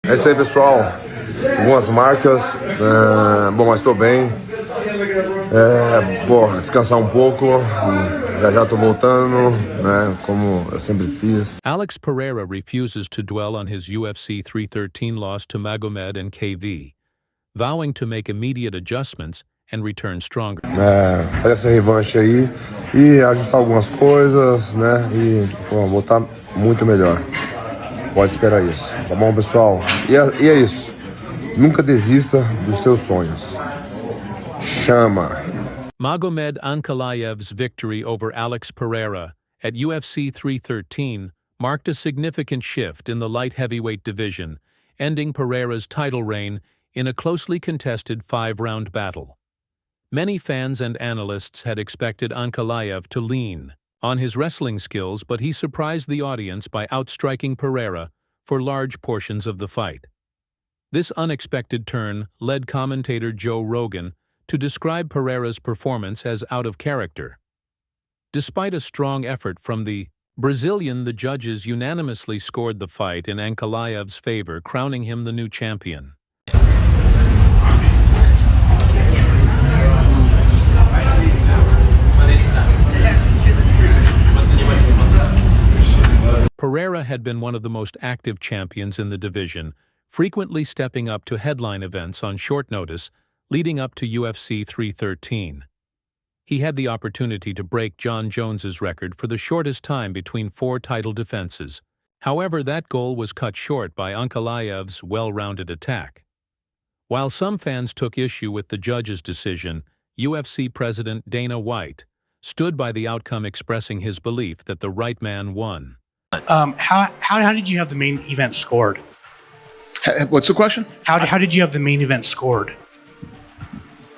É isso aí, pessoal. Algumas marcas. Bom, mas estou bem. Descansar um pouco. Já estou voltando, né? Como eu sempre fiz. Alex Pereira refuses to dwell on his UFC 313 loss to Magomed Ankalaev, vowing to make immediate adjustments and return stronger. Fazer essa revanche aí e ajustar algumas coisas, né? E voltar muito melhor. Pode esperar isso, tá bom, pessoal? E é isso. Nunca desista dos seus sonhos. Chama! Magomed Ankalaev's victory over Alex Pereira at UFC 313 marked a significant shift in the light heavyweight division, ending Pereira's title reign in a closely contested 5-round battle. Many fans and analysts had expected Ankalaev to lean on his wrestling skills, but he surprised the audience by outstriking Pereira for large portions of the fight. This unexpected turn led commentator Joe Rogan to describe Pereira's performance as out of character. Despite a strong effort from the Brazilian, the judges unanimously scored the fight in Ankalaev's favor, crowning him the new champion. Pereira had been one of the most active champions in the division, frequently stepping up to headline events on short notice leading up to UFC 313. He had the opportunity to break John Jones's record for the shortest time between 4 title defenses. However, that goal was cut short by Ankalaev's well-rounded attack. While some fans took issue with the judge's decision, UFC President Dana White stood by the outcome, expressing his belief that the right man won. How did you have the main event scored? What's the question? How did you have the main event scored?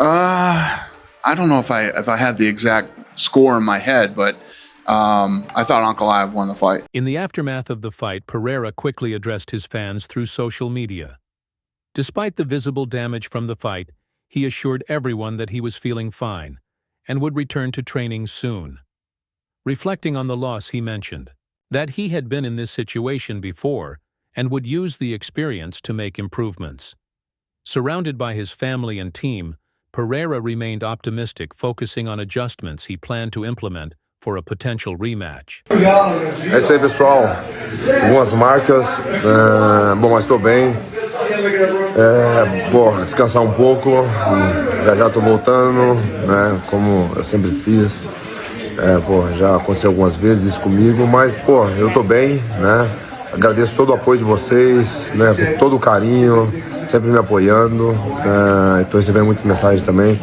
I don't know if I had the exact score in my head, but I thought Ankalaev won the fight. In the aftermath of the fight, Pereira quickly addressed his fans through social media. Despite the visible damage from the fight, he assured everyone that he was feeling fine and would return to training soon. Reflecting on the loss, he mentioned that he had been in this situation before and would use the experience to make improvements. Surrounded by his family and team, Pereira remained optimistic, focusing on adjustments he planned to implement for a potential rematch. É isso aí, pessoal. Algumas marcas. Bom, mas estou bem. Descansar um pouco. Já estou voltando, né? Como eu sempre fiz. Já aconteceu algumas vezes isso comigo, mas, eu tô bem, né? Agradeço todo o apoio de vocês, né? Por todo o carinho, sempre me apoiando. Estou recebendo muitas mensagens também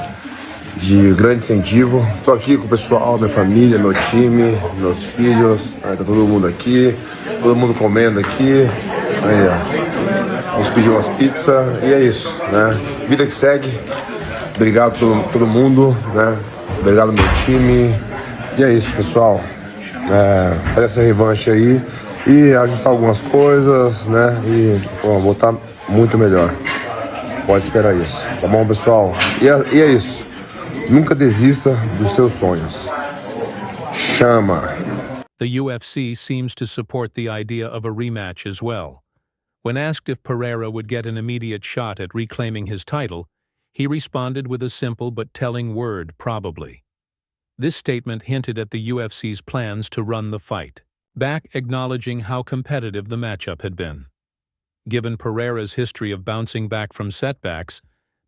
de grande incentivo. Estou aqui com o pessoal, minha família, meu time, meus filhos. Tá todo mundo aqui, todo mundo comendo aqui. Aí, ó. Vamos pedir umas pizzas e é isso, né? Vida que segue. Obrigado por todo mundo, né? Obrigado meu time. E é isso, pessoal. Fazer essa revanche aí e ajustar algumas coisas, né? E voltar muito melhor. Pode esperar isso, tá bom, pessoal? E é isso. Nunca desista dos seus sonhos. Chama! The UFC seems to support the idea of a rematch as well. When asked if Pereira would get an immediate shot at reclaiming his title, he responded with a simple but telling word: probably. This statement hinted at the UFC's plans to run the fight back, acknowledging how competitive the matchup had been. Given Pereira's history of bouncing back from setbacks,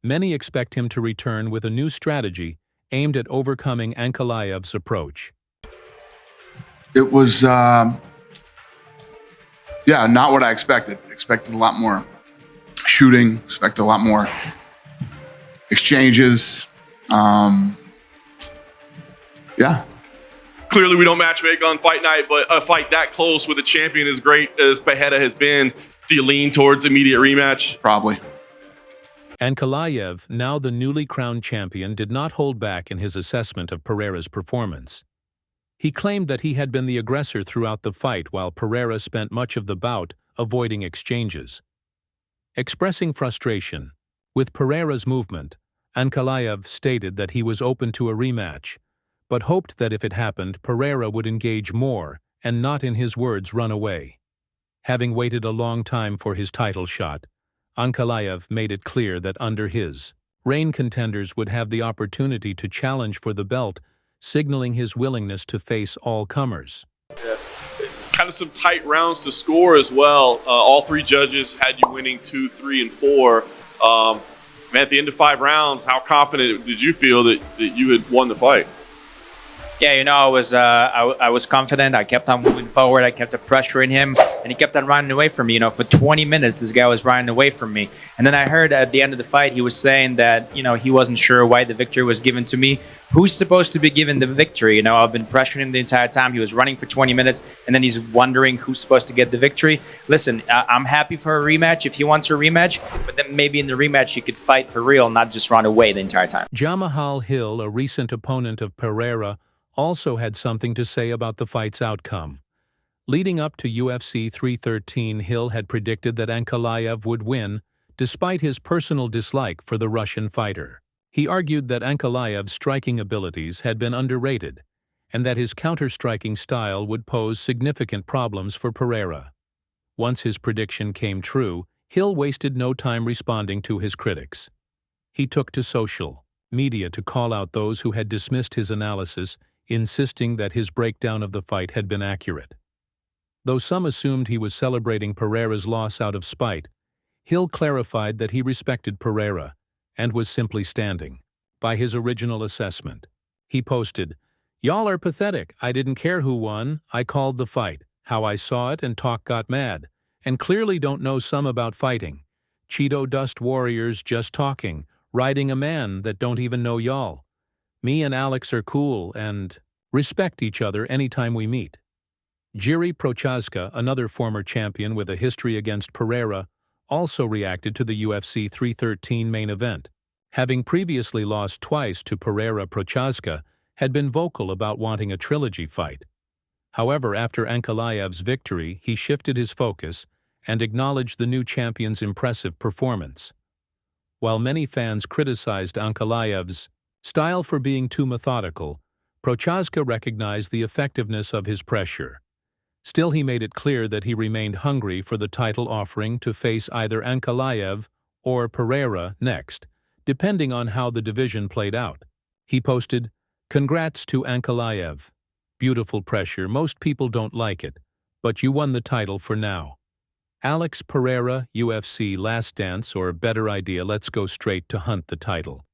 many expect him to return with a new strategy aimed at overcoming Ankalaev's approach. It was, not what I expected. Expected a lot more shooting, expected a lot more exchanges. Clearly, we don't matchmake on fight night, but a fight that close with a champion as great as Pereira has been, do you lean towards immediate rematch? Probably. Ankalaev, now the newly crowned champion, did not hold back in his assessment of Pereira's performance. He claimed that he had been the aggressor throughout the fight, while Pereira spent much of the bout avoiding exchanges. Expressing frustration with Pereira's movement, Ankalaev stated that he was open to a rematch, but hoped that if it happened, Pereira would engage more and not, in his words, run away. Having waited a long time for his title shot, Ankalaev made it clear that under his reign contenders would have the opportunity to challenge for the belt, signaling his willingness to face all comers. Kind of some tight rounds to score as well. All three judges had you winning 2, 3, and 4. Man, at the end of 5 rounds, how confident did you feel that you had won the fight? Yeah, I was confident. I kept on moving forward. I kept pressuring him, and he kept on running away from me. For 20 minutes, this guy was running away from me. And then I heard at the end of the fight, he was saying that, he wasn't sure why the victory was given to me. Who's supposed to be given the victory? I've been pressuring him the entire time. He was running for 20 minutes, and then he's wondering who's supposed to get the victory. Listen, I'm happy for a rematch if he wants a rematch, but then maybe in the rematch he could fight for real, not just run away the entire time. Jamahal Hill, a recent opponent of Pereira, also had something to say about the fight's outcome. Leading up to UFC 313, Hill had predicted that Ankalaev would win, despite his personal dislike for the Russian fighter. He argued that Ankalaev's striking abilities had been underrated, and that his counter-striking style would pose significant problems for Pereira. Once his prediction came true, Hill wasted no time responding to his critics. He took to social media to call out those who had dismissed his analysis, insisting that his breakdown of the fight had been accurate. Though some assumed he was celebrating Pereira's loss out of spite, Hill clarified that he respected Pereira and was simply standing by his original assessment. He posted, "Y'all are pathetic. I didn't care who won. I called the fight. How I saw it and talk got mad. And clearly don't know some about fighting. Cheeto dust warriors just talking, riding a man that don't even know y'all. Me and Alex are cool and respect each other anytime we meet." Jiří Procházka, another former champion with a history against Pereira, also reacted to the UFC 313 main event. Having previously lost twice to Pereira, Procházka had been vocal about wanting a trilogy fight. However, after Ankalaev's victory, he shifted his focus and acknowledged the new champion's impressive performance. While many fans criticized Ankalaev's style for being too methodical, Procházka recognized the effectiveness of his pressure. Still, he made it clear that he remained hungry for the title offering to face either Ankalaev or Pereira next, depending on how the division played out. He posted, "Congrats to Ankalaev. Beautiful pressure. Most people don't like it, but you won the title for now. Alex Pereira, UFC last dance, or better idea, let's go straight to hunt the title."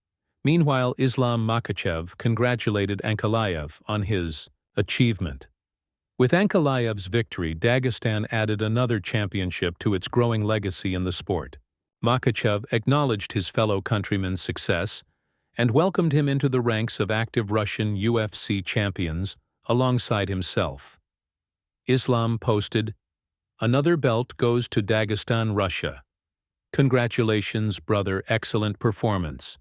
Meanwhile, Islam Makhachev congratulated Ankalaev on his achievement. With Ankalaev's victory, Dagestan added another championship to its growing legacy in the sport. Makhachev acknowledged his fellow countryman's success and welcomed him into the ranks of active Russian UFC champions alongside himself. Islam posted, "Another belt goes to Dagestan, Russia. Congratulations, brother, excellent performance."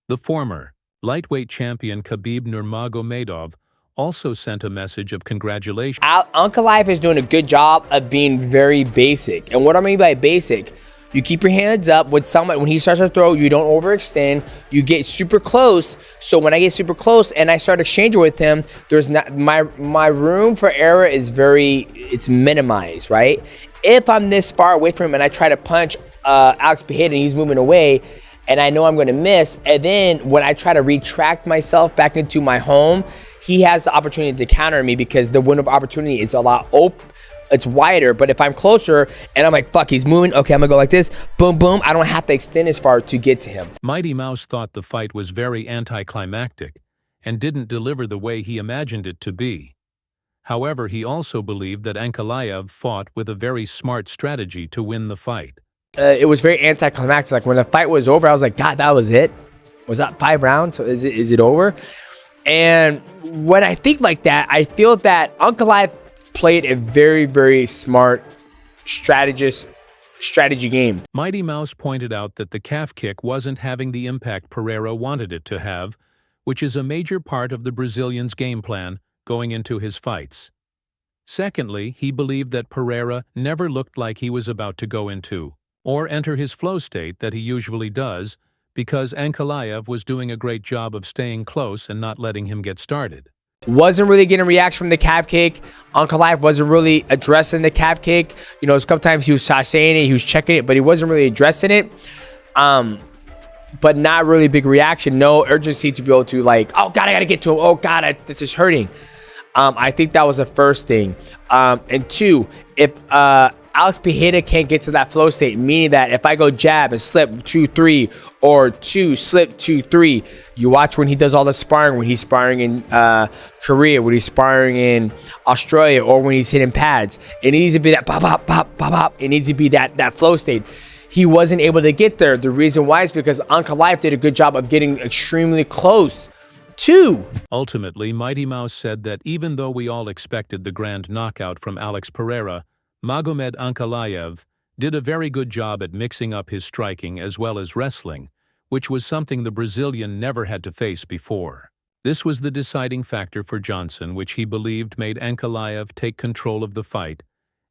The former lightweight champion Khabib Nurmagomedov also sent a message of congratulations. Ankalaev is doing a good job of being very basic. And what I mean by basic, you keep your hands up. When he starts to throw, you don't overextend. You get super close. So when I get super close and I start exchanging with him, there's not my room for error is it's minimized, right? If I'm this far away from him and I try to punch Alex Pereira and he's moving away, and I know I'm going to miss, and then when I try to retract myself back into my home, he has the opportunity to counter me because the window of opportunity is a lot open. It's wider, but if I'm closer and I'm like, fuck, he's moving, okay, I'm gonna go like this, boom, boom, I don't have to extend as far to get to him. Mighty Mouse thought the fight was very anticlimactic and didn't deliver the way he imagined it to be. However, he also believed that Ankalaev fought with a very smart strategy to win the fight. It was very anticlimactic. Like when the fight was over, I was like, God, that was it? Was that 5 rounds? So is it over? And when I think like that, I feel that Ankalaev played a very, very smart strategy game. Mighty Mouse pointed out that the calf kick wasn't having the impact Pereira wanted it to have, which is a major part of the Brazilian's game plan going into his fights. Secondly, he believed that Pereira never looked like he was about to go into or enter his flow state that he usually does, because Ankalaev was doing a great job of staying close and not letting him get started. wasn't really getting a reaction from the calf kick. Ankalaev wasn't really addressing the calf kick. You know, a couple times he was saying it, he was checking it, but he wasn't really addressing it. But not really big reaction. No urgency to be able to like, oh God, I gotta get to him. Oh God, this is hurting. I think that was the first thing. And two, if Alex Pereira can't get to that flow state, meaning that if I go jab and slip 2-3 or 2 slip 2-3, you watch when he does all the sparring, when he's sparring in Korea, when he's sparring in Australia, or when he's hitting pads. It needs to be that pop, pop, pop, pop, pop. It needs to be that flow state. He wasn't able to get there. The reason why is because Ankalaev did a good job of getting extremely close to. Ultimately, Mighty Mouse said that even though we all expected the grand knockout from Alex Pereira, Magomed Ankalaev did a very good job at mixing up his striking as well as wrestling, which was something the Brazilian never had to face before. This was the deciding factor for Johnson, which he believed made Ankalaev take control of the fight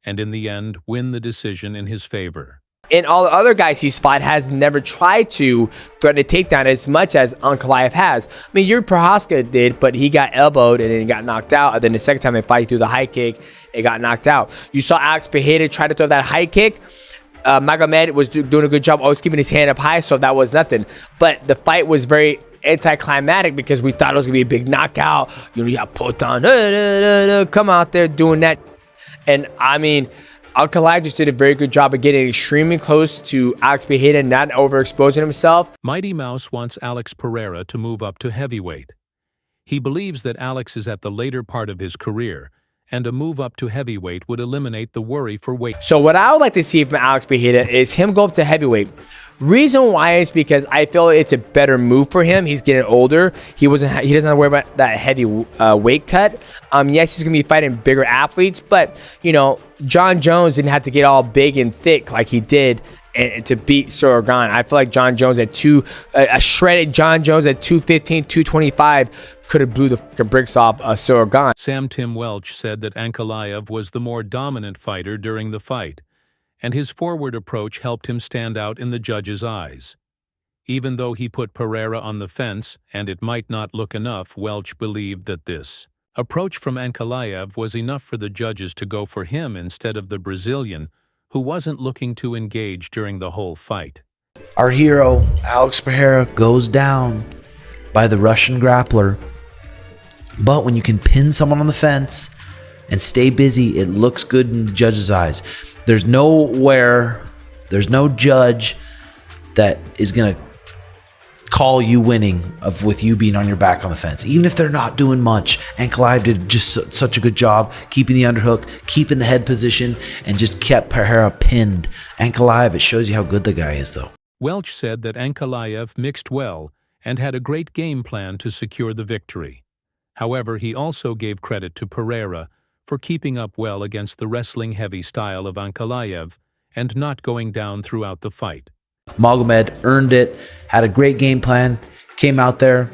and in the end win the decision in his favor. And all the other guys he's fought has never tried to threaten a takedown as much as Ankalaev has. I mean, Yuri Prochazka did, but he got elbowed and then he got knocked out. And then the second time they fight through the high kick, it got knocked out. You saw Alex Pereira try to throw that high kick. Magomed was doing a good job, always keeping his hand up high, so that was nothing. But the fight was very anticlimactic because we thought it was going to be a big knockout. You know, you got Potan, come out there doing that. And I mean, Ankalaev just did a very good job of getting extremely close to Alex Pereira, not overexposing himself. Mighty Mouse wants Alex Pereira to move up to heavyweight. He believes that Alex is at the later part of his career, and a move up to heavyweight would eliminate the worry for weight. So what I would like to see from Alex Pereira is him go up to heavyweight. Reason why is because I feel it's a better move for him. He's getting older. He doesn't have to worry about that heavy weight cut. Yes, he's gonna be fighting bigger athletes, but you know, John Jones didn't have to get all big and thick like he did and to beat Sorogan. I feel like John Jones at a shredded John Jones at 215, 225 could have blew the bricks off Sorogan. Sam Tim Welch said that Ankalaev was the more dominant fighter during the fight, and his forward approach helped him stand out in the judges' eyes. Even though he put Pereira on the fence, and it might not look enough, Welch believed that this approach from Ankalaev was enough for the judges to go for him instead of the Brazilian, who wasn't looking to engage during the whole fight. Our hero, Alex Pereira, goes down by the Russian grappler. But when you can pin someone on the fence and stay busy, it looks good in the judge's eyes. There's no judge that is going to call you winning with you being on your back on the fence, even if they're not doing much. Ankalaev did just such a good job keeping the underhook, keeping the head position, and just kept Pereira pinned. Ankalaev, it shows you how good the guy is, though. Welch said that Ankalaev mixed well and had a great game plan to secure the victory. However, he also gave credit to Pereira for keeping up well against the wrestling-heavy style of Ankalaev and not going down throughout the fight. Magomed earned it, had a great game plan, came out there,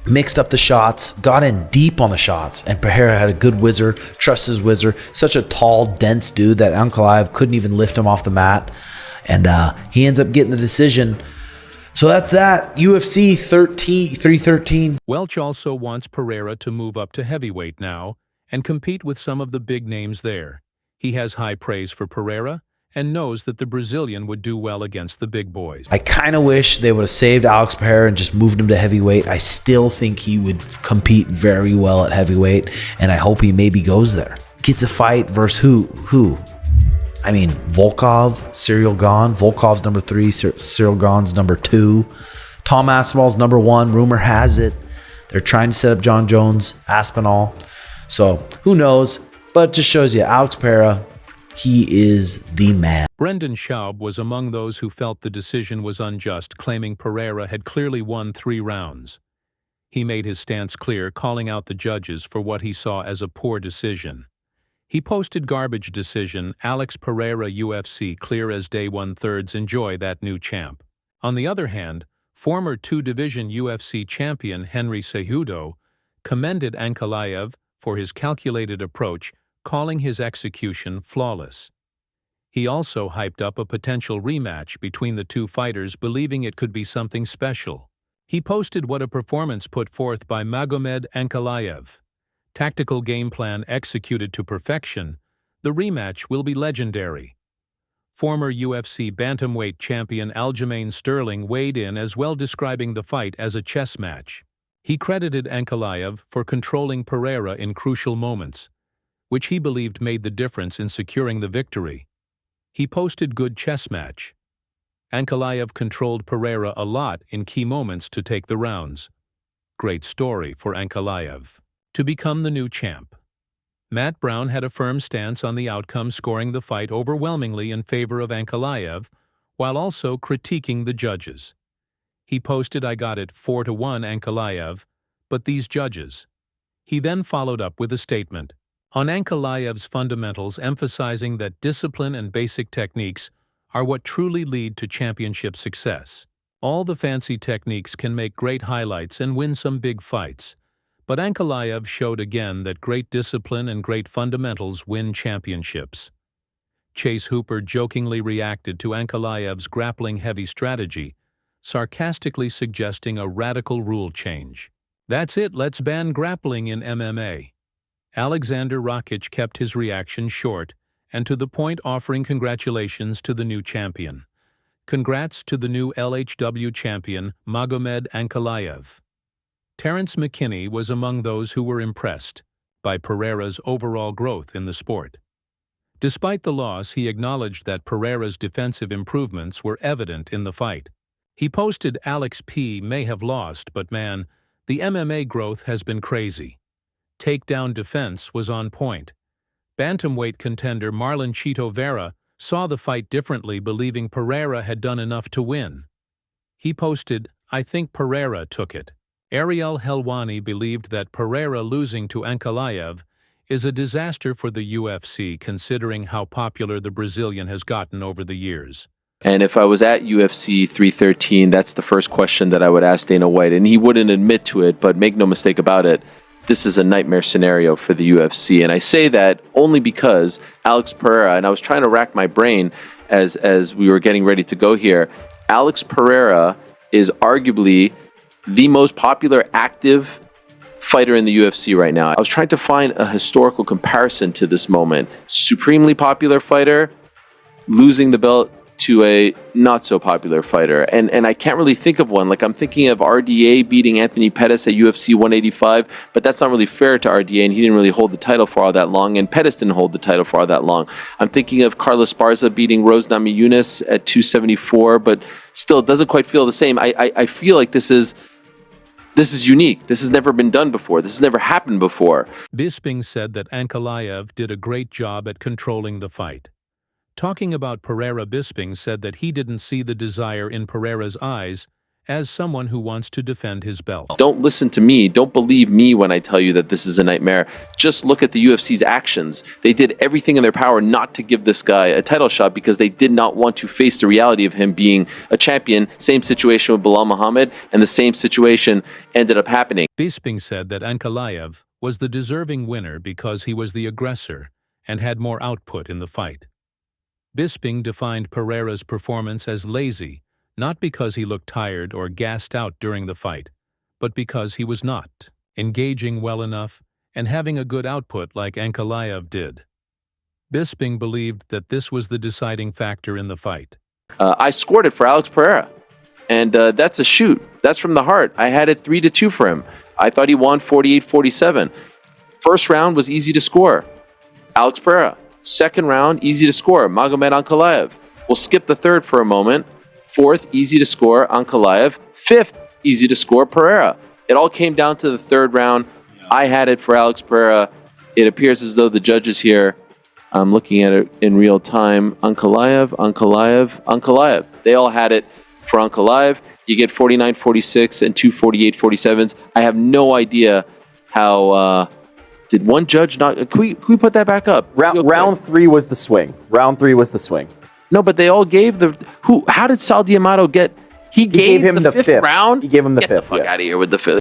mixed up the shots, got in deep on the shots, and Pereira had a good whizzer, trusts his whizzer, such a tall, dense dude that Ankalaev couldn't even lift him off the mat, and he ends up getting the decision. So that's that. UFC 313. Welch also wants Pereira to move up to heavyweight now and compete with some of the big names there. He has high praise for Pereira and knows that the Brazilian would do well against the big boys. I kind of wish they would have saved Alex Pereira and just moved him to heavyweight. I still think he would compete very well at heavyweight, and I hope he maybe goes there. Gets a fight versus who? I mean, Volkov, Cyril Gane. Volkov's number 3, Cyril Gane's number 2. Tom Aspinall's number 1. Rumor has it they're trying to set up John Jones, Aspinall. So who knows? But it just shows you, Alex Pereira, he is the man. Brendan Schaub was among those who felt the decision was unjust, claiming Pereira had clearly won 3 rounds. He made his stance clear, calling out the judges for what he saw as a poor decision. He posted garbage decision, Alex Pereira UFC clear as day 1/3, enjoy that new champ. On the other hand, former 2-division UFC champion Henry Cejudo commended Ankalaev for his calculated approach, calling his execution flawless. He also hyped up a potential rematch between the two fighters, believing it could be something special. He posted what a performance put forth by Magomed Ankalaev. Tactical game plan executed to perfection, the rematch will be legendary. Former UFC bantamweight champion Aljamain Sterling weighed in as well, describing the fight as a chess match. He credited Ankalaev for controlling Pereira in crucial moments, which he believed made the difference in securing the victory. He posted good chess match. Ankalaev controlled Pereira a lot in key moments to take the rounds. Great story for Ankalaev. To become the new champ. Matt Brown had a firm stance on the outcome, scoring the fight overwhelmingly in favor of Ankalaev, while also critiquing the judges. He posted, "I got it 4-1 Ankalaev, but these judges." He then followed up with a statement on Ankalaev's fundamentals, emphasizing that discipline and basic techniques are what truly lead to championship success. All the fancy techniques can make great highlights and win some big fights, but Ankalaev showed again that great discipline and great fundamentals win championships. Chase Hooper jokingly reacted to Ankalaev's grappling-heavy strategy, sarcastically suggesting a radical rule change. "That's it, let's ban grappling in MMA." Alexander Rakic kept his reaction short and to the point, offering congratulations to the new champion. Congrats to the new LHW champion, Magomed Ankalaev. Terrence McKinney was among those who were impressed by Pereira's overall growth in the sport. Despite the loss, he acknowledged that Pereira's defensive improvements were evident in the fight. He posted, "Alex P. may have lost, but man, the MMA growth has been crazy. Takedown defense was on point." Bantamweight contender Marlon Chito Vera saw the fight differently, believing Pereira had done enough to win. He posted, "I think Pereira took it." Ariel Helwani believed that Pereira losing to Ankalaev is a disaster for the UFC, considering how popular the Brazilian has gotten over the years. And if I was at UFC 313, that's the first question that I would ask Dana White. And he wouldn't admit to it, but make no mistake about it, this is a nightmare scenario for the UFC. And I say that only because Alex Pereira, and I was trying to rack my brain as we were getting ready to go here, Alex Pereira is arguably the most popular active fighter in the UFC right now. I was trying to find a historical comparison to this moment. Supremely popular fighter, losing the belt to a not so popular fighter. And I can't really think of one. Like, I'm thinking of RDA beating Anthony Pettis at UFC 185, but that's not really fair to RDA, and he didn't really hold the title for all that long, and Pettis didn't hold the title for all that long. I'm thinking of Carlos Esparza beating Rose Namajunas at 274, but still, it doesn't quite feel the same. I feel like this is unique. This has never been done before. This has never happened before. Bisping said that Ankalaev did a great job at controlling the fight. Talking about Pereira, Bisping said that he didn't see the desire in Pereira's eyes as someone who wants to defend his belt. Don't listen to me. Don't believe me when I tell you that this is a nightmare. Just look at the UFC's actions. They did everything in their power not to give this guy a title shot because they did not want to face the reality of him being a champion. Same situation with Bilal Muhammad, and the same situation ended up happening. Bisping said that Ankalaev was the deserving winner because he was the aggressor and had more output in the fight. Bisping defined Pereira's performance as lazy, not because he looked tired or gassed out during the fight, but because he was not engaging well enough and having a good output like Ankalaev did. Bisping believed that this was the deciding factor in the fight. I scored it for Alex Pereira, and that's a shoot. That's from the heart. I had it 3-2 for him. I thought he won 48-47. First round was easy to score. Alex Pereira. Second round, easy to score, Magomed Ankalaev. We'll skip the third for a moment. Fourth, easy to score, Ankalaev. Fifth, easy to score, Pereira. It all came down to the third round. I had it for Alex Pereira. It appears as though the judges here, I'm looking at it in real time, Ankalaev. They all had it for Ankalaev. You get 49-46 and 2 48-47s. I have no idea how... Did one judge not... Can we put that back up? Round 3 was the swing. Round 3 was the swing. No, but they all gave the... How did Sal D'Amato get... He gave him the fifth round? He gave him the Get fifth, the fuck out of here with the fifth.